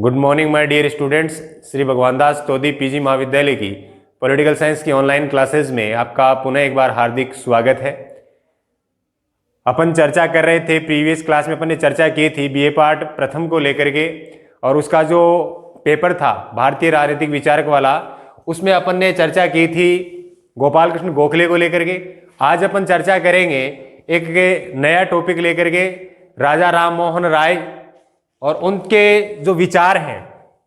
Good morning my dear students. Shri Bhagwan Das Todi PG महाविद्यालय की political science की ऑनलाइन क्लासेस में आपका पुनः एक बार हार्दिक स्वागत है। अपन चर्चा कर रहे थे, प्रीवियस क्लास में अपन ने चर्चा की थी बीए पार्ट प्रथम को लेकर के, और उसका जो पेपर था भारतीय राजनीतिक विचारक वाला, उसमें अपन ने चर्चा की थी गोपाल कृष्ण गोखले को लेकर के। आज अपन चर्चा करेंगे एक नया टॉपिक लेकर के, राजा राम मोहन राय और उनके जो विचार हैं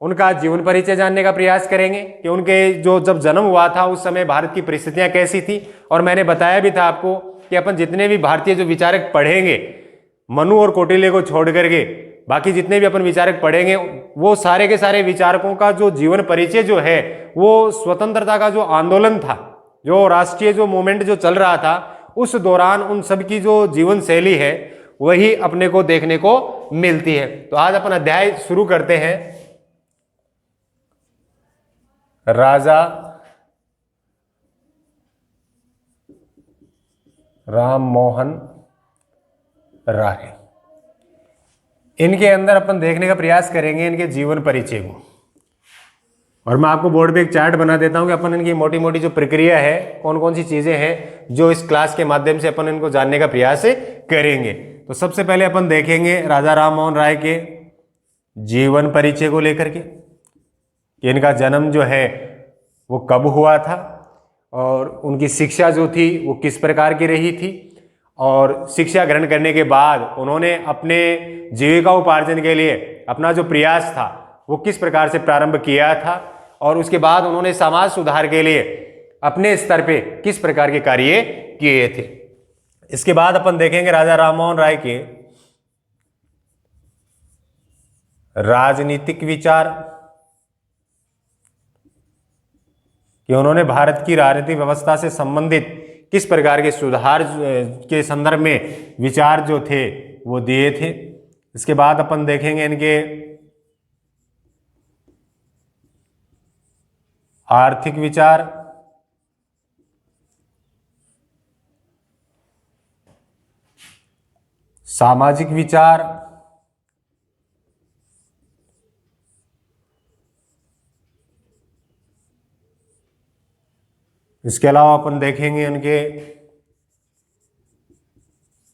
उनका जीवन परिचय जानने का प्रयास करेंगे कि उनके जो जब जन्म हुआ था उस समय भारत की परिस्थितियां कैसी थी। और मैंने बताया भी था आपको कि अपन जितने भी भारतीय जो विचारक पढ़ेंगे, मनु और कौटिल्य को छोड़ करके बाकी जितने भी अपन विचारक पढ़ेंगे, वो सारे के सारे विचारकों का जो जीवन परिचय जो है वो स्वतंत्रता का जो आंदोलन था, जो राष्ट्रीय जो मूवमेंट जो चल रहा था, उस दौरान उन सब की जो जीवन शैली है वही अपने को देखने को मिलती है। तो आज अपन अध्याय शुरू करते हैं। राजा राम मोहन राय, इनके अंदर अपन देखने का प्रयास करेंगे इनके जीवन परिचय को। और मैं आपको बोर्ड पे एक चार्ट बना देता हूं कि अपन इनकी मोटी मोटी जो प्रक्रिया है, कौन कौन सी चीजें हैं जो इस क्लास के माध्यम से अपन इनको जानने का प्रयास करेंगे। तो सबसे पहले अपन देखेंगे राजा राम मोहन राय के जीवन परिचय को लेकर के, कि इनका जन्म जो है वो कब हुआ था और उनकी शिक्षा जो थी वो किस प्रकार की रही थी, और शिक्षा ग्रहण करने के बाद उन्होंने अपने जीविका उपार्जन के लिए अपना जो प्रयास था वो किस प्रकार से प्रारंभ किया था, और उसके बाद उन्होंने समाज सुधार के लिए अपने स्तर पे किस प्रकार के कार्य किए थे। इसके बाद अपन देखेंगे राजा राम मोहन राय के राजनीतिक विचार, कि उन्होंने भारत की राजनीतिक व्यवस्था से संबंधित किस प्रकार के सुधार के संदर्भ में विचार जो थे वो दिए थे। इसके बाद अपन देखेंगे इनके आर्थिक विचार, सामाजिक विचार, इसके अलावा अपन देखेंगे इनके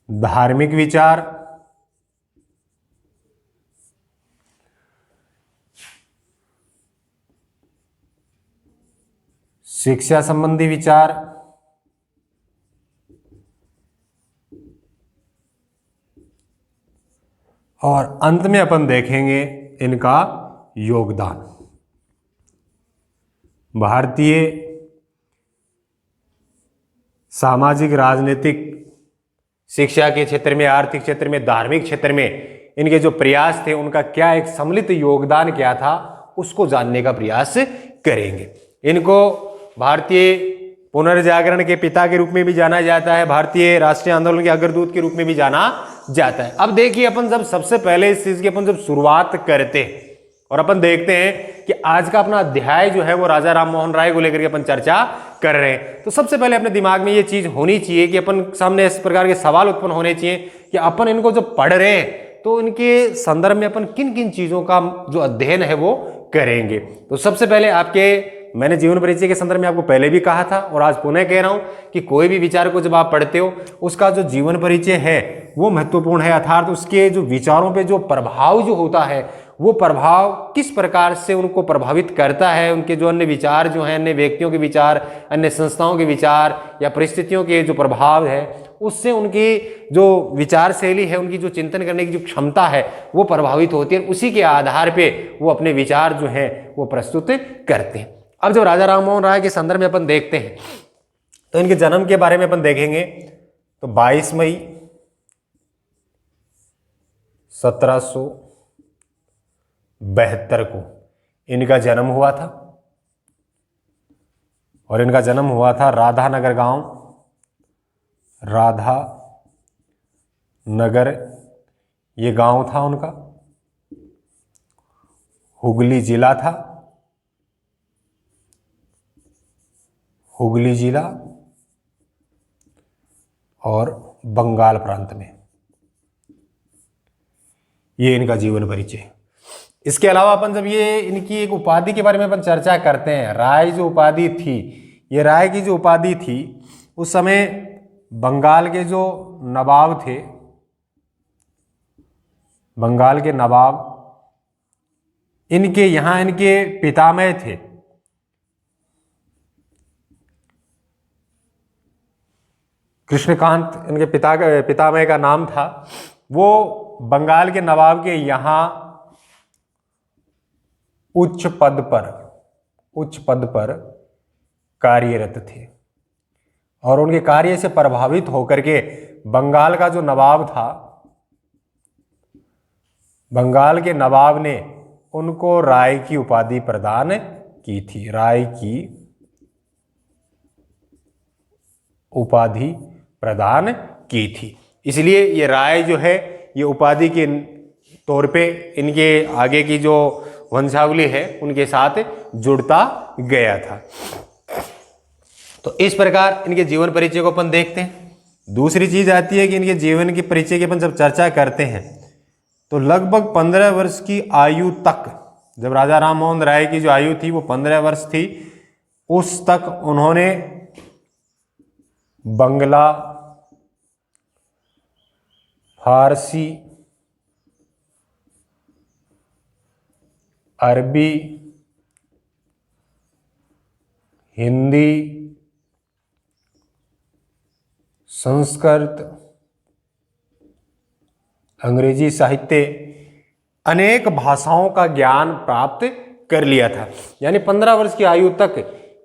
धार्मिक विचार, शिक्षा संबंधी विचार, और अंत में अपन देखेंगे इनका योगदान भारतीय सामाजिक राजनीतिक शिक्षा के क्षेत्र में, आर्थिक क्षेत्र में, धार्मिक क्षेत्र में इनके जो प्रयास थे उनका क्या एक सम्मिलित योगदान क्या था उसको जानने का प्रयास करेंगे। इनको भारतीय पुनर्जागरण के पिता के रूप में भी जाना जाता है, भारतीय राष्ट्रीय आंदोलन के अग्रदूत के रूप में भी जाना जाता है। अब देखिए, अपन जब सबसे पहले इस चीज की अपन जब शुरुआत करते हैं और अपन देखते हैं कि आज का अपना अध्याय जो है वो राजा राम मोहन राय को लेकर के अपन चर्चा कर रहे हैं, तो सबसे पहले अपने दिमाग में ये चीज होनी चाहिए कि अपन सामने इस प्रकार के सवाल उत्पन्न होने चाहिए कि अपन इनको जब पढ़ रहे हैं तो इनके संदर्भ में अपन किन किन चीजों का जो अध्ययन है वो करेंगे। तो सबसे पहले मैंने जीवन परिचय के संदर्भ में आपको पहले भी कहा था और आज पुनः कह रहा हूं कि कोई भी विचार को जब आप पढ़ते हो उसका जो जीवन परिचय है वो महत्वपूर्ण है, अर्थात उसके जो विचारों पे जो प्रभाव जो होता है वो प्रभाव किस प्रकार से उनको प्रभावित करता है, उनके जो अन्य विचार जो हैं, अन्य व्यक्तियों के विचार, अन्य संस्थाओं के विचार या परिस्थितियों के जो प्रभाव है उससे उनकी जो विचार शैली है, उनकी जो चिंतन करने की जो क्षमता है वो प्रभावित होती है। उसी के आधार पे वो अपने विचार जो हैं वो प्रस्तुत करते हैं। अब जब राजा राम मोहन राय के संदर्भ में अपन देखते हैं तो इनके जन्म के बारे में अपन देखेंगे तो 22 मई 1772 को इनका जन्म हुआ था, और इनका जन्म हुआ था राधा नगर गांव, राधा नगर ये गांव था उनका, हुगली जिला था, हुगली जिला और बंगाल प्रांत में। ये इनका जीवन परिचय। इसके अलावा अपन जब ये इनकी एक उपाधि के बारे में अपन चर्चा करते हैं, राय जो उपाधि थी, ये राय की जो उपाधि थी उस समय बंगाल के जो नवाब थे, बंगाल के नवाब, इनके यहाँ इनके पितामह थे, कृष्णकांत इनके पितामह का नाम था। वो बंगाल के नवाब के यहाँ उच्च पद पर कार्यरत थे और उनके कार्य से प्रभावित होकर के बंगाल का जो नवाब था, बंगाल के नवाब ने उनको राय की उपाधि प्रदान की थी, राय की उपाधि प्रदान की थी। इसलिए ये राय जो है ये उपाधि के तौर पे इनके आगे की जो वंशावली है उनके साथ जुड़ता गया था। तो इस प्रकार इनके जीवन परिचय को अपन देखते हैं। दूसरी चीज आती है कि इनके जीवन के परिचय की अपन जब चर्चा करते हैं तो लगभग 15 वर्ष की आयु तक, जब राजा राम मोहन राय की जो आयु थी वो 15 वर्ष थी, उस तक उन्होंने बंगला, फारसी, अरबी, हिंदी, संस्कृत, अंग्रेजी साहित्य, अनेक भाषाओं का ज्ञान प्राप्त कर लिया था। यानी 15 वर्ष की आयु तक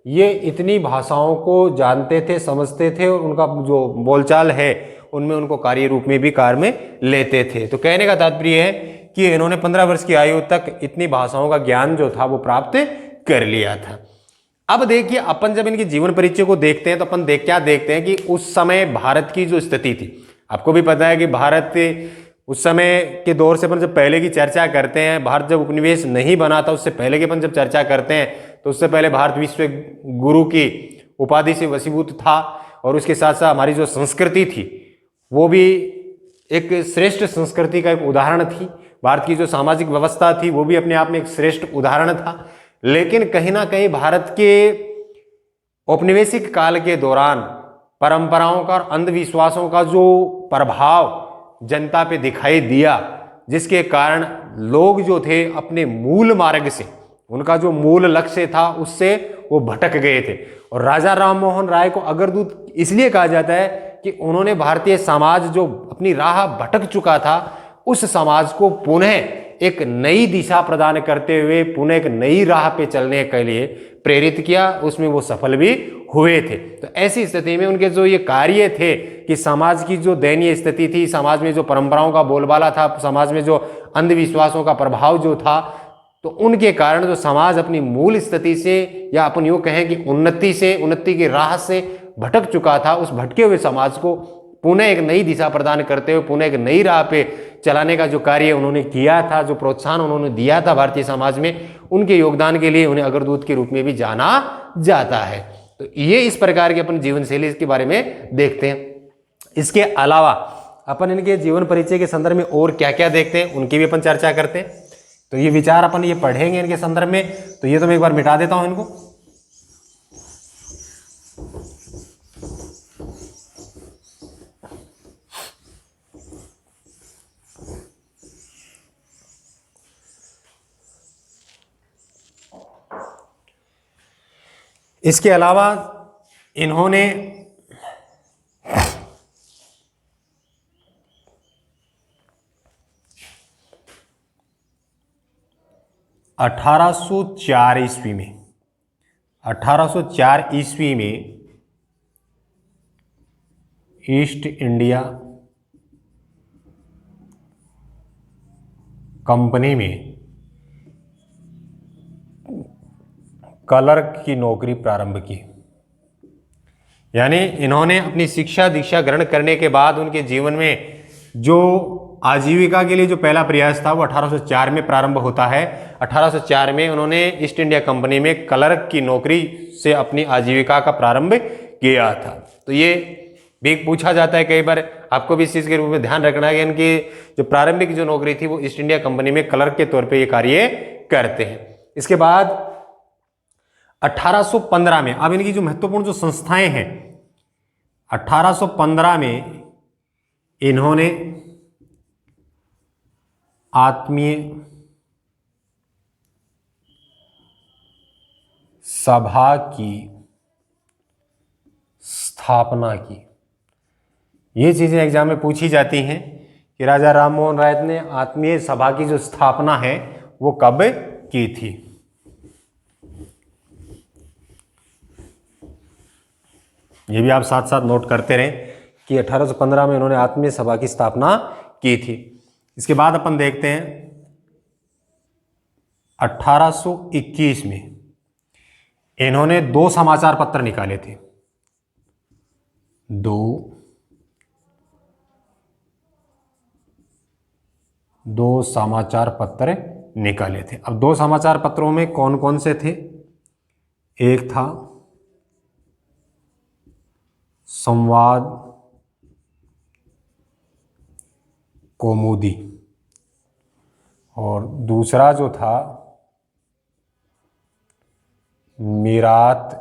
ये इतनी भाषाओं को जानते थे, समझते थे और उनका जो बोलचाल है उनमें उनको कार्य रूप में भी कार्य में लेते थे। तो कहने का तात्पर्य है कि इन्होंने 15 वर्ष की आयु तक इतनी भाषाओं का ज्ञान जो था वो प्राप्त कर लिया था। अब देखिए अपन जब इनके जीवन परिचय को देखते हैं तो अपन क्या देखते हैं कि उस समय भारत की जो स्थिति थी, आपको भी पता है कि भारत उस समय के दौर से अपन जब पहले की चर्चा करते हैं, भारत जब उपनिवेश नहीं बना था उससे पहले की अपन जब चर्चा करते हैं तो उससे पहले भारत विश्व गुरु की उपाधि से वशीभूत था और उसके साथ साथ हमारी जो संस्कृति थी वो भी एक श्रेष्ठ संस्कृति का एक उदाहरण थी। भारत की जो सामाजिक व्यवस्था थी वो भी अपने आप में एक श्रेष्ठ उदाहरण था। लेकिन कहीं ना कहीं भारत के औपनिवेशिक काल के दौरान परंपराओं का और अंधविश्वासों का जो प्रभाव जनता पे दिखाई दिया, जिसके कारण लोग जो थे अपने मूल मार्ग से, उनका जो मूल लक्ष्य था उससे वो भटक गए थे। और राजा राम मोहन राय को अग्रदूत इसलिए कहा जाता है कि उन्होंने भारतीय समाज जो अपनी राह भटक चुका था उस समाज को पुनः एक नई दिशा प्रदान करते हुए पुनः एक नई राह पे चलने के लिए प्रेरित किया। उसमें वो सफल भी हुए थे। तो ऐसी स्थिति में उनके जो ये कार्य थे कि समाज की जो दयनीय स्थिति थी, समाज में जो परंपराओं का बोलबाला था, समाज में जो अंधविश्वासों का प्रभाव जो था, तो उनके कारण जो समाज अपनी मूल स्थिति से या अपन यूँ कहें कि उन्नति की राह से भटक चुका था, उस भटके हुए समाज को पुनः एक नई दिशा प्रदान करते हुए पुनः एक नई राह पे चलाने का जो कार्य उन्होंने किया था, जो प्रोत्साहन उन्होंने दिया था भारतीय समाज में, उनके योगदान के लिए उन्हें अग्रदूत के रूप में भी जाना जाता है। तो ये इस प्रकार के अपन जीवन शैली के बारे में देखते हैं। इसके अलावा अपन इनके जीवन परिचय के संदर्भ में और क्या क्या देखते हैं उनकी भी अपन चर्चा करते हैं। तो ये विचार अपन ये पढ़ेंगे इनके संदर्भ में। तो ये तो मैं एक बार मिटा देता हूं इनको। इसके अलावा इन्होंने (1804) ईस्वी में ईस्ट इंडिया कंपनी में क्लर्क की नौकरी प्रारंभ की। यानी इन्होंने अपनी शिक्षा दीक्षा ग्रहण करने के बाद उनके जीवन में जो आजीविका के लिए जो पहला प्रयास था वो 1804 में प्रारंभ होता है। 1804 में उन्होंने ईस्ट इंडिया कंपनी में क्लर्क की नौकरी से अपनी आजीविका का प्रारंभ किया था। तो ये भी पूछा जाता है कई बार, आपको भी इस चीज के रूप में ध्यान रखना है कि इनकी जो प्रारंभिक जो नौकरी थी वो ईस्ट इंडिया कंपनी में क्लर्क के तौर पे ये कार्य करते हैं। इसके बाद 1815 में, अब इनकी जो महत्वपूर्ण जो संस्थाएं हैं, 1815 में इन्होंने आत्मीय सभा की स्थापना की। ये चीजें एग्जाम में पूछी जाती हैं कि राजा राम मोहन राय ने आत्मीय सभा की जो स्थापना है वो कब की थी। ये भी आप साथ साथ नोट करते रहें कि 1815 में इन्होंने आत्मीय सभा की स्थापना की थी। इसके बाद अपन देखते हैं 1821 में इन्होंने 2 समाचार पत्र निकाले थे, 2 समाचार पत्र निकाले थे। अब 2 समाचार पत्रों में कौन कौन से थे? एक था संवाद कौमुदी और दूसरा जो था मीरात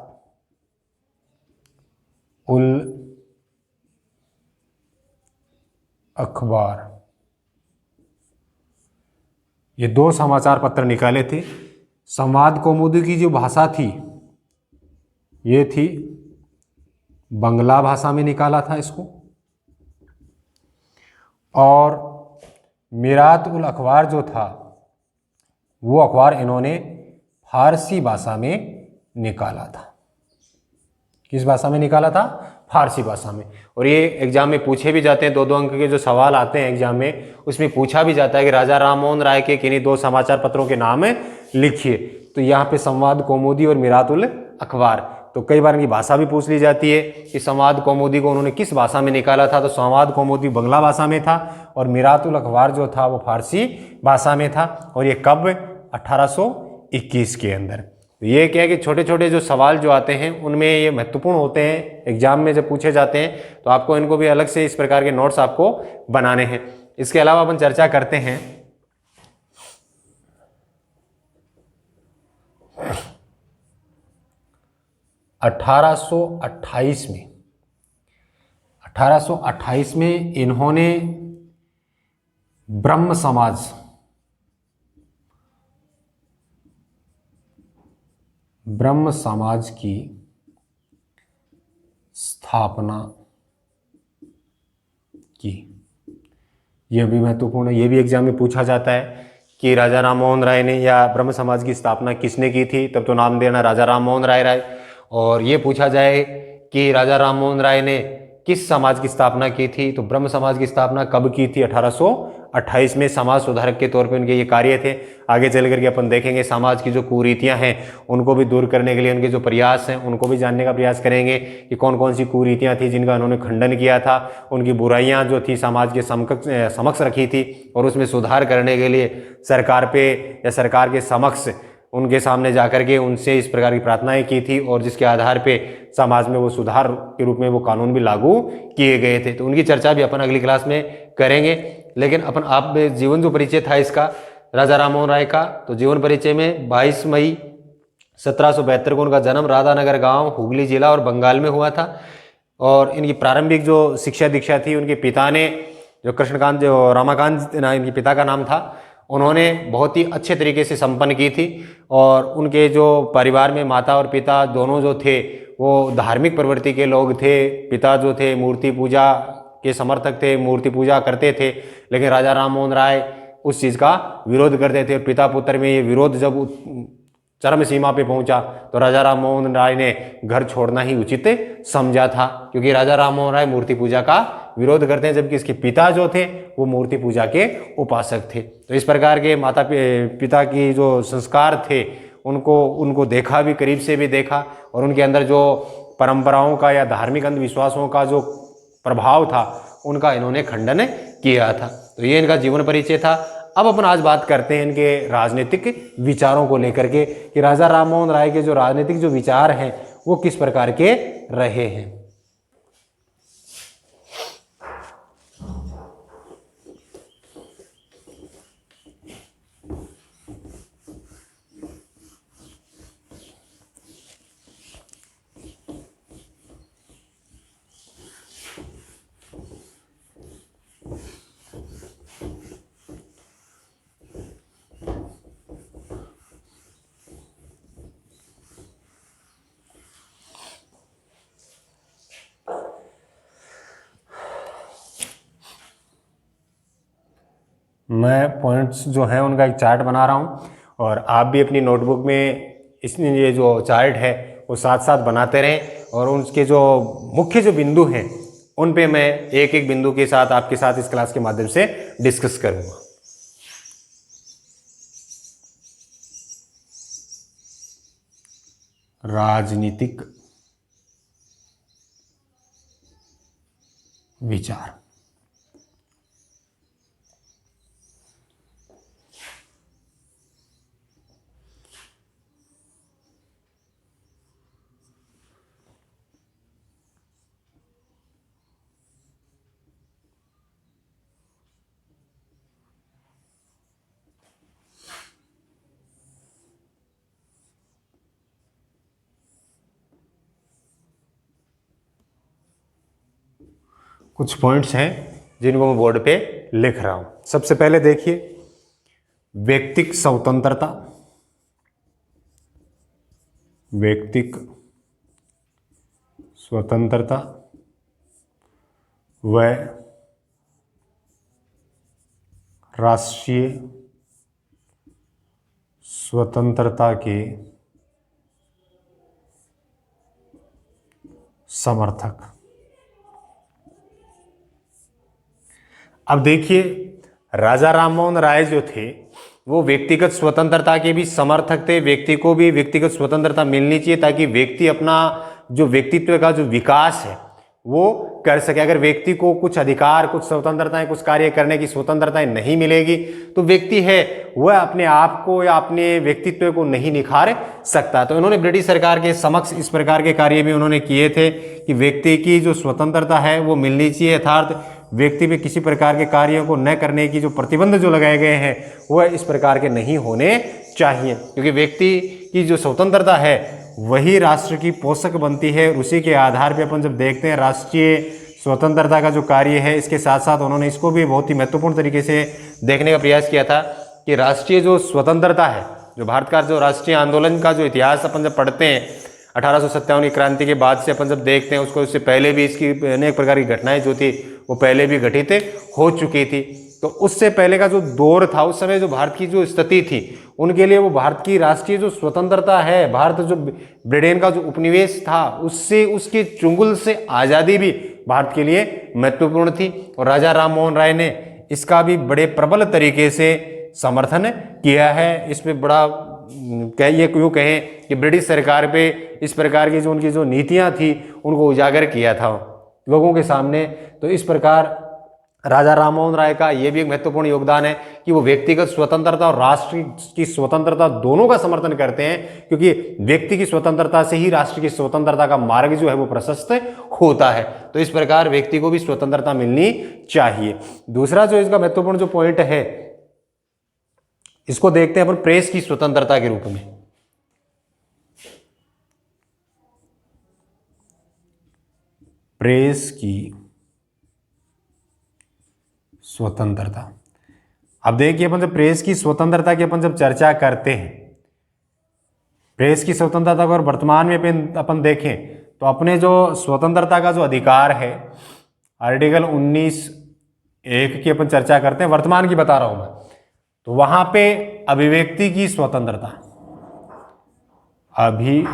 उल अखबार। ये 2 समाचार पत्र निकाले थे। संवाद कौमुदी की जो भाषा थी ये थी बंगला भाषा में निकाला था इसको, और मीरात उल अखबार जो था वो अखबार इन्होंने फारसी भाषा में निकाला था। किस भाषा में निकाला था? फारसी भाषा में। और ये एग्जाम में पूछे भी जाते हैं, 2-2 अंक के जो सवाल आते हैं एग्जाम में, उसमें पूछा भी जाता है कि राजा राम मोहन राय के किन्हीं 2 समाचार पत्रों के नाम लिखिए। तो यहाँ पे संवाद कौमुदी और मीरात उल अखबार, तो कई बार इनकी भाषा भी पूछ ली जाती है कि संवाद कौमुदी को उन्होंने किस भाषा में निकाला था। तो संवाद कौमुदी बंगला भाषा में था और मीरात उल अखबार जो था वो फारसी भाषा में था। और ये कब? 1821 के अंदर। तो ये क्या है कि छोटे छोटे जो सवाल जो आते हैं उनमें ये महत्वपूर्ण होते हैं, एग्जाम में जब पूछे जाते हैं तो आपको इनको भी अलग से इस प्रकार के नोट्स आपको बनाने हैं। इसके अलावा अपन चर्चा करते हैं 1828 में इन्होंने ब्रह्म समाज की स्थापना की। यह भी महत्वपूर्ण है, यह भी एग्जाम में पूछा जाता है कि राजा राम मोहन राय ने या ब्रह्म समाज की स्थापना किसने की थी, तब तो नाम देना राजा राम मोहन राय। और ये पूछा जाए कि राजा राम मोहन राय ने किस समाज की स्थापना की थी, तो ब्रह्म समाज की स्थापना कब की थी? 1828 में। समाज सुधारक के तौर पे उनके ये कार्य थे। आगे चल करके अपन देखेंगे समाज की जो कुरीतियां हैं उनको भी दूर करने के लिए उनके जो प्रयास हैं उनको भी जानने का प्रयास करेंगे कि कौन कौन सी कुरीतियां थी जिनका उन्होंने खंडन किया था, उनकी बुराइयां जो थी समाज के समक्ष रखी थी और उसमें सुधार करने के लिए सरकार पे या सरकार के समक्ष उनके सामने जाकर के उनसे इस प्रकार की प्रार्थनाएं की थी और जिसके आधार पे समाज में वो सुधार के रूप में वो कानून भी लागू किए गए थे। तो उनकी चर्चा भी अपन अगली क्लास में करेंगे। लेकिन अपन आप जीवन जो परिचय था इसका राजा राम मोहन राय का, तो जीवन परिचय में 22 मई 1772 को उनका जन्म राधानगर गांव हुगली जिला और बंगाल में हुआ था। और इनकी प्रारंभिक जो शिक्षा दीक्षा थी उनके पिता ने जो कृष्णकांत जो रामाकांत इनके पिता का नाम था, उन्होंने बहुत ही अच्छे तरीके से संपन्न की थी। और उनके जो परिवार में माता और पिता दोनों जो थे वो धार्मिक प्रवृत्ति के लोग थे। पिता जो थे मूर्ति पूजा के समर्थक थे, मूर्ति पूजा करते थे, लेकिन राजा राम मोहन राय उस चीज़ का विरोध करते थे। पिता पुत्र में ये विरोध जब चरम सीमा पे पहुंचा तो राजा राम मोहन राय ने घर छोड़ना ही उचित समझा था, क्योंकि राजा राम मोहन राय मूर्ति पूजा का विरोध करते हैं, जबकि इसके पिता जो थे वो मूर्ति पूजा के उपासक थे। तो इस प्रकार के माता पिता की जो संस्कार थे उनको देखा भी, करीब से भी देखा, और उनके अंदर जो परंपराओं का या धार्मिक अंधविश्वासों का जो प्रभाव था उनका इन्होंने खंडन किया था। तो ये इनका जीवन परिचय था। अब अपन आज बात करते हैं इनके राजनीतिक विचारों को लेकर के कि राजा राम मोहन राय के जो राजनीतिक जो विचार हैं वो किस प्रकार के रहे हैं। मैं पॉइंट्स जो हैं उनका एक चार्ट बना रहा हूँ, और आप भी अपनी नोटबुक में इसमें ये जो चार्ट है वो साथ साथ बनाते रहें, और उनके जो मुख्य जो बिंदु हैं उन पे मैं एक एक बिंदु के साथ आपके साथ इस क्लास के माध्यम से डिस्कस करूँगा। राजनीतिक विचार। कुछ पॉइंट्स हैं जिनको मैं बोर्ड पे लिख रहा हूं। सबसे पहले देखिए, व्यक्तिक स्वतंत्रता, व्यक्तिक स्वतंत्रता व राष्ट्रीय स्वतंत्रता के समर्थक। अब देखिए, राजा राममोहन राय जो थे वो व्यक्तिगत स्वतंत्रता के भी समर्थक थे। व्यक्ति को भी व्यक्तिगत स्वतंत्रता मिलनी चाहिए ताकि व्यक्ति अपना जो व्यक्तित्व का जो विकास है वो कर सके। अगर व्यक्ति को कुछ अधिकार, कुछ स्वतंत्रताएं, कुछ कार्य करने की स्वतंत्रताएं नहीं मिलेगी तो व्यक्ति है वह अपने आप को या अपने व्यक्तित्व को नहीं निखार सकता। तो इन्होंने ब्रिटिश सरकार के समक्ष इस प्रकार के कार्य भी उन्होंने किए थे कि व्यक्ति की जो स्वतंत्रता है वो मिलनी चाहिए, अर्थात व्यक्ति पे किसी प्रकार के कार्यों को न करने की जो प्रतिबंध जो लगाए गए हैं वह इस प्रकार के नहीं होने चाहिए, क्योंकि व्यक्ति की जो स्वतंत्रता है वही राष्ट्र की पोषक बनती है। उसी के आधार पे अपन जब देखते हैं राष्ट्रीय स्वतंत्रता का जो कार्य है, इसके साथ साथ उन्होंने इसको भी बहुत ही महत्वपूर्ण तरीके से देखने का प्रयास किया था कि राष्ट्रीय जो स्वतंत्रता है, जो भारत का जो राष्ट्रीय आंदोलन का जो इतिहास अपन जब पढ़ते हैं 1857 की क्रांति के बाद से अपन जब देखते हैं उसको, उससे पहले भी इसकी अनेक प्रकार की घटनाएं जो थी वो पहले भी घटित हो चुकी थी। तो उससे पहले का जो दौर था, उस समय जो भारत की जो स्थिति थी उनके लिए वो भारत की राष्ट्रीय जो स्वतंत्रता है, भारत जो ब्रिटेन का जो उपनिवेश था उससे, उसके चुंगल से आज़ादी भी भारत के लिए महत्वपूर्ण थी। और राजा राममोहन राय ने इसका भी बड़े प्रबल तरीके से समर्थन किया है। इस पर बड़ा ये क्यों कहें कि ब्रिटिश सरकार पे इस प्रकार की जो उनकी जो नीतियां थी उनको उजागर किया था लोगों के सामने। तो इस प्रकार राजा राममोहन राय का ये भी एक महत्वपूर्ण योगदान है कि वो व्यक्तिगत स्वतंत्रता और राष्ट्र की स्वतंत्रता दोनों का समर्थन करते हैं, क्योंकि व्यक्ति की स्वतंत्रता से ही राष्ट्र की स्वतंत्रता का मार्ग जो है वो प्रशस्त होता है। तो इस प्रकार व्यक्ति को भी स्वतंत्रता मिलनी चाहिए। दूसरा जो इसका महत्वपूर्ण जो पॉइंट है, इसको देखते हैं अपन प्रेस की स्वतंत्रता के रूप में। प्रेस की स्वतंत्रता। अब देखिए, अपन जब प्रेस की स्वतंत्रता की अपन जब चर्चा करते हैं, प्रेस की स्वतंत्रता को अगर वर्तमान में अपन देखें तो अपने जो स्वतंत्रता का जो अधिकार है, आर्टिकल 19(1) की अपन चर्चा करते हैं, वर्तमान की बता रहा हूं मैं, तो वहां पे अभिव्यक्ति की स्वतंत्रता, अभिव्यक्ति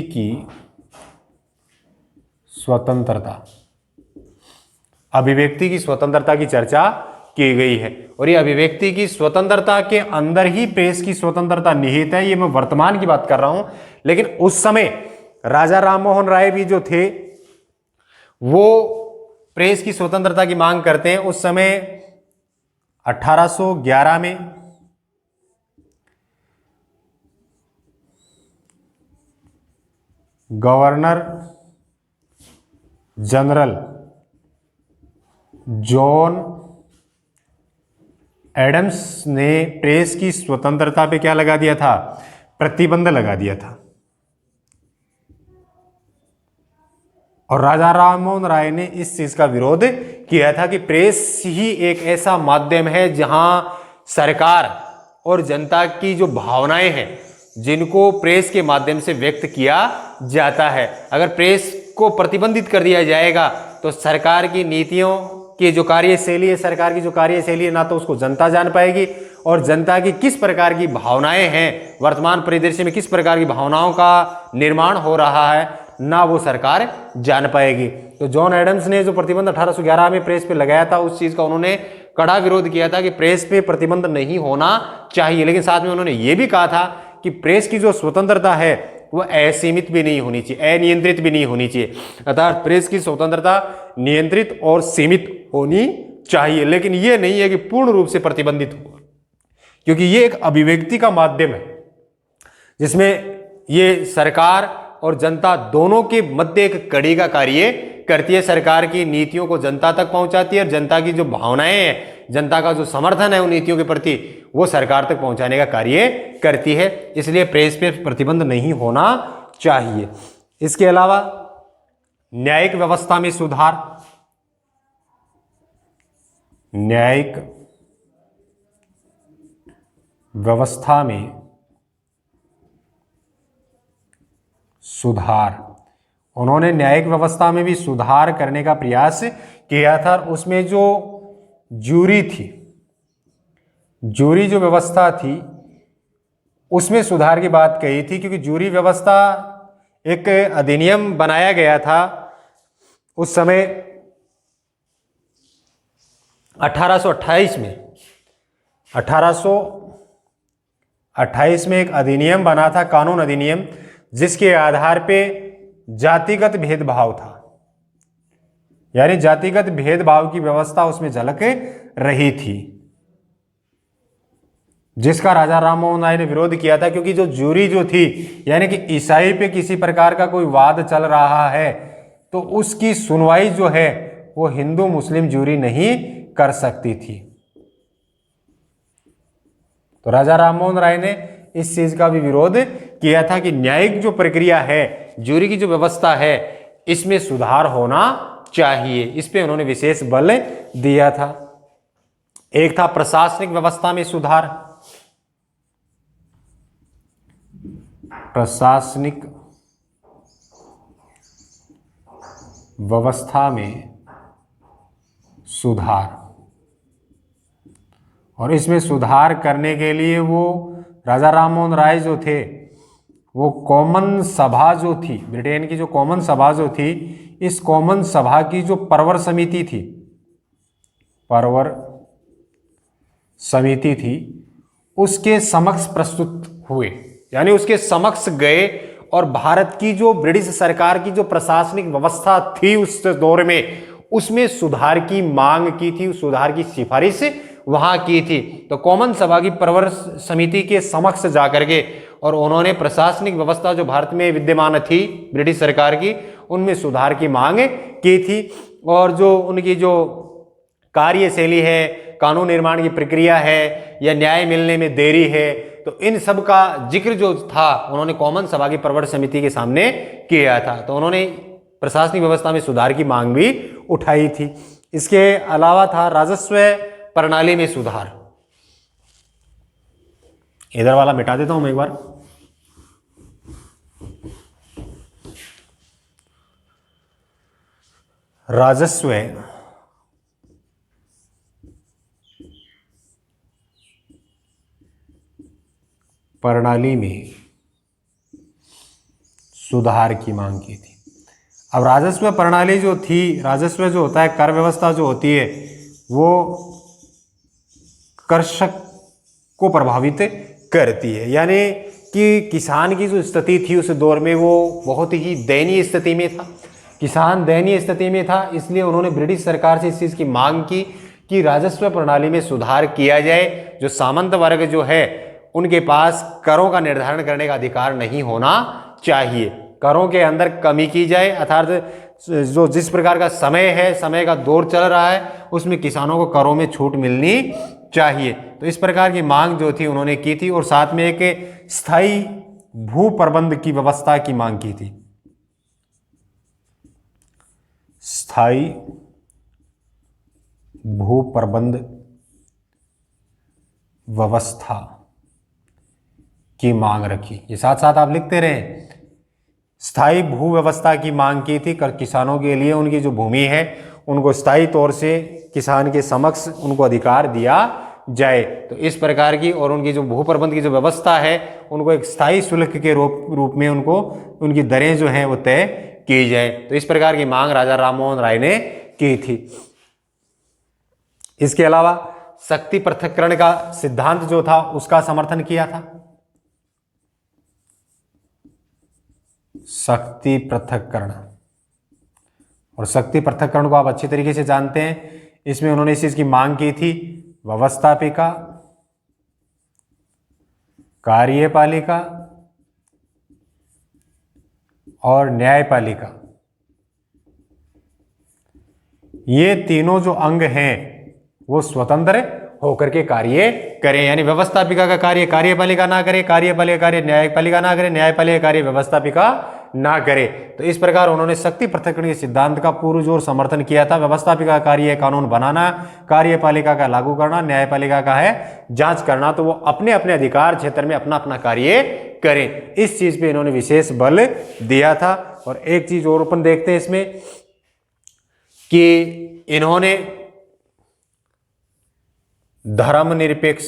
की स्वतंत्रता, अभिव्यक्ति की स्वतंत्रता की चर्चा की गई है। और ये अभिव्यक्ति की स्वतंत्रता के अंदर ही प्रेस की स्वतंत्रता निहित है। ये मैं वर्तमान की बात कर रहा हूं, लेकिन उस समय राजा राममोहन राय भी जो थे वो प्रेस की स्वतंत्रता की मांग करते हैं। उस समय 1811 में गवर्नर जनरल जॉन एडम्स ने प्रेस की स्वतंत्रता पे क्या लगा दिया था? प्रतिबंध लगा दिया था। और राजा राममोहन राय ने इस चीज का विरोध किया था कि प्रेस ही एक ऐसा माध्यम है जहां सरकार और जनता की जो भावनाएं हैं जिनको प्रेस के माध्यम से व्यक्त किया जाता है। अगर प्रेस को प्रतिबंधित कर दिया जाएगा तो सरकार की नीतियों कि जो कार्यशैली है, सरकार की जो कार्यशैली है, ना तो उसको जनता जान पाएगी, और जनता की किस प्रकार की भावनाएं हैं, वर्तमान परिदृश्य में किस प्रकार की भावनाओं का निर्माण हो रहा है, ना वो सरकार जान पाएगी। तो जॉन एडम्स ने जो प्रतिबंध 1811 में प्रेस पे लगाया था, उस चीज का उन्होंने कड़ा विरोध किया था कि प्रेस पे प्रतिबंध नहीं होना चाहिए। लेकिन साथ में उन्होंने ये भी कहा था कि प्रेस की जो स्वतंत्रता है वो असीमित भी नहीं होनी चाहिए, अनियंत्रित भी नहीं होनी चाहिए। अर्थात प्रेस की स्वतंत्रता नियंत्रित और सीमित होनी चाहिए, लेकिन ये नहीं है कि पूर्ण रूप से प्रतिबंधित हो, क्योंकि ये एक अभिव्यक्ति का माध्यम है जिसमें ये सरकार और जनता दोनों के मध्य एक कड़ी का कार्य करती है। सरकार की नीतियों को जनता तक पहुंचाती है, और जनता की जो भावनाएं हैं, जनता का जो समर्थन है उन नीतियों के प्रति, वो सरकार तक पहुंचाने का कार्य करती है। इसलिए प्रेस पे प्रतिबंध नहीं होना चाहिए। इसके अलावा न्यायिक व्यवस्था में सुधार, न्यायिक व्यवस्था में सुधार, उन्होंने न्यायिक व्यवस्था में भी सुधार करने का प्रयास किया था। उसमें जो जूरी थी, जूरी जो व्यवस्था थी, उसमें सुधार की बात कही थी, क्योंकि जूरी व्यवस्था एक अधिनियम बनाया गया था उस समय 1828 में। 1828 में एक अधिनियम बना था, कानून अधिनियम, जिसके आधार पे जातिगत भेदभाव था, यानी जातिगत भेदभाव की व्यवस्था उसमें झलक रही थी, जिसका राजा राम मोहन राय ने विरोध किया था। क्योंकि जो जूरी जो थी, यानी कि ईसाई पे किसी प्रकार का कोई वाद चल रहा है, तो उसकी सुनवाई जो है वो हिंदू मुस्लिम जूरी नहीं कर सकती थी। तो राजा राम मोहन राय ने इस चीज का भी विरोध किया था कि न्यायिक जो प्रक्रिया है, जूरी की जो व्यवस्था है, इसमें सुधार होना चाहिए। इस पे उन्होंने विशेष बल दिया था। एक था प्रशासनिक व्यवस्था में सुधार, प्रशासनिक व्यवस्था में सुधार, और इसमें सुधार करने के लिए वो राजा राम मोहन राय जो थे, वो कॉमन सभा जो थी, ब्रिटेन की जो कॉमन सभा जो थी, इस कॉमन सभा की जो परवर समिति थी, परवर समिति थी, उसके समक्ष प्रस्तुत हुए, यानी उसके समक्ष गए, और भारत की जो ब्रिटिश सरकार की जो प्रशासनिक व्यवस्था थी उस दौर में, उसमें सुधार की मांग की थी, उस सुधार की सिफारिश वहां की थी। तो कॉमन सभा की परवर समिति के समक्ष जाकर के, और उन्होंने प्रशासनिक व्यवस्था जो भारत में विद्यमान थी ब्रिटिश सरकार की, उनमें सुधार की मांग की थी। और जो उनकी जो कार्यशैली है, कानून निर्माण की प्रक्रिया है, या न्याय मिलने में देरी है, तो इन सब का जिक्र जो था उन्होंने कॉमन सभा की परवर समिति के सामने किया था। तो उन्होंने प्रशासनिक व्यवस्था में सुधार की मांग भी उठाई थी। इसके अलावा था राजस्व प्रणाली में सुधार। इधर वाला मिटा देता हूं मैं एक बार। राजस्व प्रणाली में सुधार की मांग की थी। अब राजस्व प्रणाली जो थी, राजस्व जो होता है, कर व्यवस्था जो होती है, वो कृषक को प्रभावित करती है। यानी कि किसान की जो स्थिति थी उस दौर में वो बहुत ही दयनीय स्थिति में था, किसान दयनीय स्थिति में था। इसलिए उन्होंने ब्रिटिश सरकार से इस चीज़ की मांग की कि राजस्व प्रणाली में सुधार किया जाए। जो सामंत वर्ग जो है उनके पास करों का निर्धारण करने का अधिकार नहीं होना चाहिए, करों के अंदर कमी की जाए, अर्थात जो जिस प्रकार का समय है, समय का दौर चल रहा है, उसमें किसानों को करों में छूट मिलनी चाहिए। तो इस प्रकार की मांग जो थी उन्होंने की थी, और साथ में एक स्थायी भू प्रबंध की व्यवस्था की मांग की थी, स्थायी भू प्रबंध व्यवस्था की मांग रखी। ये साथ साथ आप लिखते रहे। स्थायी भू व्यवस्था की मांग की थी, किसानों के लिए उनकी जो भूमि है उनको स्थायी तौर से किसान के समक्ष उनको अधिकार दिया जाए। तो इस प्रकार की और उनकी जो भू प्रबंध की जो व्यवस्था है उनको एक स्थायी शुल्क के रूप में उनको उनकी दरें जो हैं वो तय की जाए। तो इस प्रकार की मांग राजा राममोहन राय ने की थी। इसके अलावा शक्ति पृथक्करण का सिद्धांत जो था उसका समर्थन किया था। शक्ति पृथक्करण, और शक्ति पृथक्करण को आप अच्छी तरीके से जानते हैं। इसमें उन्होंने इस चीज की मांग की थी, व्यवस्थापिका, कार्यपालिका और न्यायपालिका, ये तीनों जो अंग हैं वो स्वतंत्र होकर के कार्य करें। यानी व्यवस्थापिका का कार्य कार्यपालिका ना करे, कार्यपालिका कार्य न्यायपालिका ना करे, न्यायपालिका कार्य व्यवस्थापिका ना करे। तो इस प्रकार उन्होंने शक्ति पृथक्करण के सिद्धांत का पुरजोर समर्थन किया था। व्यवस्थापिका का कार्य है कानून बनाना, कार्यपालिका का लागू करना, न्यायपालिका का है जांच करना। तो वो अपने अपने अधिकार क्षेत्र में अपना अपना कार्य करें, इस चीज पे इन्होंने विशेष बल दिया था। और एक चीज और अपन देखते हैं इसमें कि इन्होंने धर्मनिरपेक्ष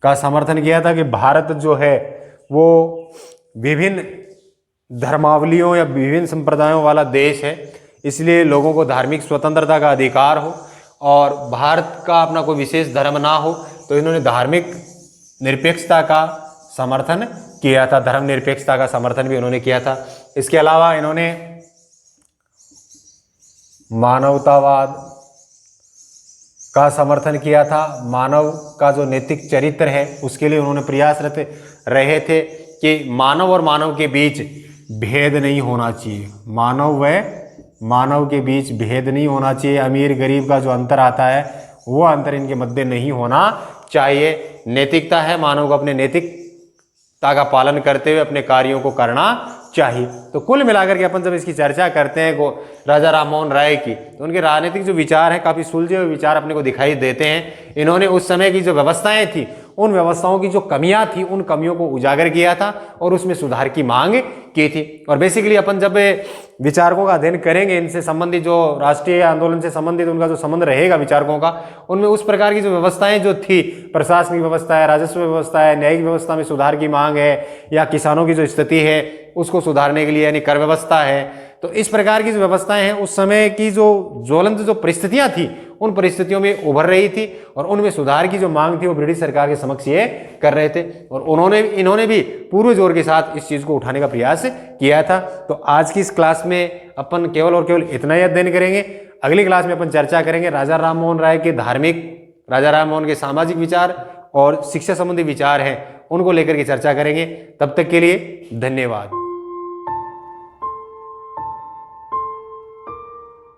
का समर्थन किया था कि भारत जो है वो विभिन्न धर्मावलियों या विभिन्न संप्रदायों वाला देश है, इसलिए लोगों को धार्मिक स्वतंत्रता का अधिकार हो और भारत का अपना कोई विशेष धर्म ना हो। तो इन्होंने धार्मिक निरपेक्षता का समर्थन किया था, धर्मनिरपेक्षता का समर्थन भी उन्होंने किया था। इसके अलावा इन्होंने मानवतावाद का समर्थन किया था। मानव का जो नैतिक चरित्र है उसके लिए उन्होंने प्रयासरत रहे थे कि मानव और मानव के बीच भेद नहीं होना चाहिए, मानव व मानव के बीच भेद नहीं होना चाहिए। अमीर गरीब का जो अंतर आता है वो अंतर इनके मध्य नहीं होना चाहिए। नैतिकता है, मानव को अपने नैतिकता का पालन करते हुए अपने कार्यों को करना चाहिए। तो कुल मिलाकर के अपन जब इसकी चर्चा करते हैं राजा राममोहन राय की, तो उनके राजनीतिक जो विचार हैं काफी सुलझे हुए विचार अपने को दिखाई देते हैं। इन्होंने उस समय की जो व्यवस्थाएं थी उन व्यवस्थाओं की जो कमियां थी उन कमियों को उजागर किया था और उसमें सुधार की मांग की थी। और बेसिकली अपन जब विचारकों का अध्ययन करेंगे, इनसे संबंधित जो राष्ट्रीय आंदोलन से संबंधित उनका जो संबंध रहेगा विचारकों का, उनमें उस प्रकार की जो व्यवस्थाएं जो थी, प्रशासनिक व्यवस्था है, राजस्व व्यवस्था है, न्यायिक व्यवस्था में सुधार की मांग है, या किसानों की जो स्थिति है उसको सुधारने के लिए यानी कर व्यवस्था है, तो इस प्रकार की जो व्यवस्थाएं हैं उस समय की जो ज्वलंत जो परिस्थितियां थी उन परिस्थितियों में उभर रही थी और उनमें सुधार की जो मांग थी वो ब्रिटिश सरकार के समक्ष ये कर रहे थे। और इन्होंने भी पूरे जोर के साथ इस चीज को उठाने का प्रयास किया था। तो आज की इस क्लास में अपन केवल और केवल इतना ही अध्ययन करेंगे। अगली क्लास में अपन चर्चा करेंगे राजा राममोहन राय के धार्मिक, राजा राममोहन के सामाजिक विचार और शिक्षा संबंधी विचार हैं उनको लेकर के चर्चा करेंगे। तब तक के लिए धन्यवाद।